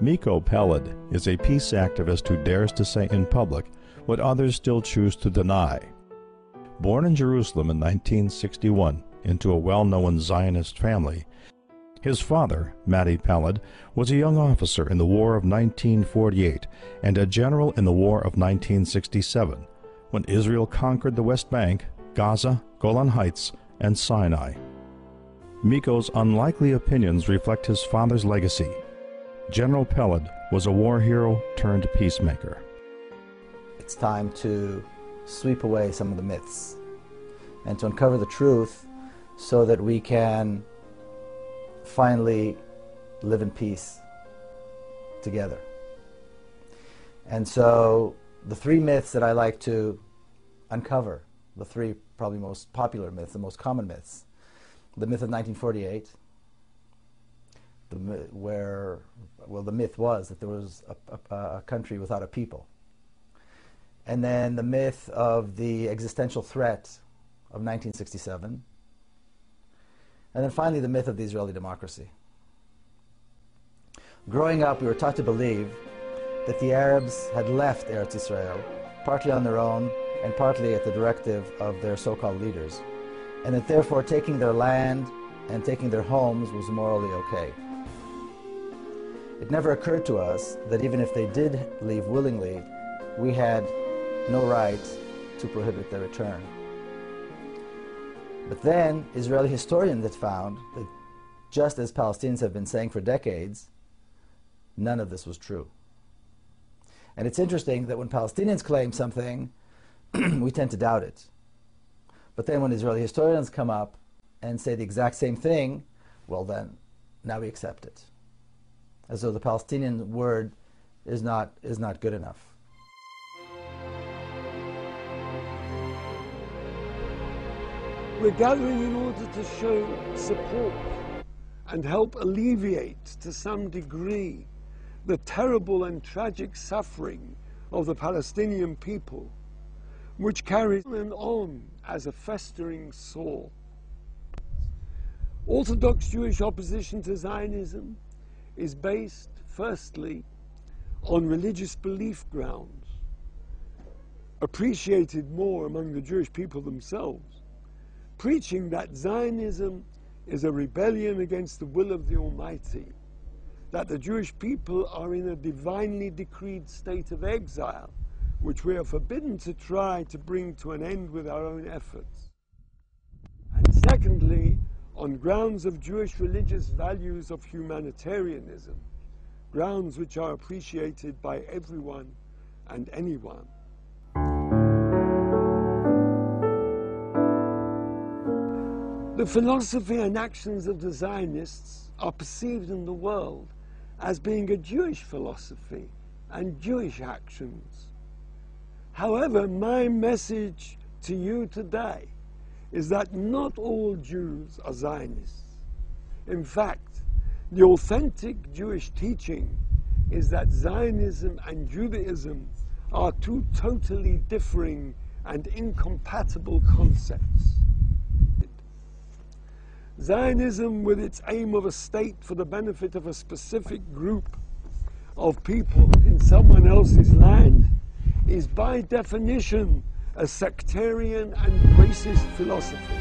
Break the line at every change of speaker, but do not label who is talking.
Miko Peled is a peace activist who dares to say in public what others still choose to deny. Born in Jerusalem in 1961 into a well-known Zionist family, his father, Matti Peled, was a young officer in the War of 1948 and a general in the War of 1967, when Israel conquered the West Bank, Gaza, Golan Heights, and Sinai. Miko's unlikely opinions reflect his father's legacy. General Peled was a war hero turned peacemaker.
It's time to sweep away some of the myths and to uncover the truth so that we can finally live in peace together. And so the three myths that I like to uncover, the three probably most popular myths, the most common myths: the myth of 1948, the myth was that there was a country without a people. And then the myth of the existential threat of 1967. And then finally the myth of the Israeli democracy. Growing up, we were taught to believe that the Arabs had left Eretz Israel, partly on their own and partly at the directive of their so-called leaders, and that therefore taking their land and taking their homes was morally okay. It never occurred to us that even if they did leave willingly, we had no right to prohibit their return. But then Israeli historians had found that, just as Palestinians have been saying for decades, none of this was true. And it's interesting that when Palestinians claim something, we tend to doubt it. But then when Israeli historians come up and say the exact same thing, well then, now we accept it. As though the Palestinian word is not good enough.
We're gathering in order to show support and help alleviate to some degree the terrible and tragic suffering of the Palestinian people, which carries on as a festering sore. Orthodox Jewish opposition to Zionism is based, firstly, on religious belief grounds, appreciated more among the Jewish people themselves, preaching that Zionism is a rebellion against the will of the Almighty, that the Jewish people are in a divinely decreed state of exile, which we are forbidden to try to bring to an end with our own efforts. And secondly, on grounds of Jewish religious values of humanitarianism, grounds which are appreciated by everyone and anyone. The philosophy and actions of the Zionists are perceived in the world as being a Jewish philosophy and Jewish actions. However, my message to you today is that not all Jews are Zionists. In fact, the authentic Jewish teaching is that Zionism and Judaism are two totally differing and incompatible concepts. Zionism, with its aim of a state for the benefit of a specific group of people in someone else's land, is by definition a sectarian and racist philosophy.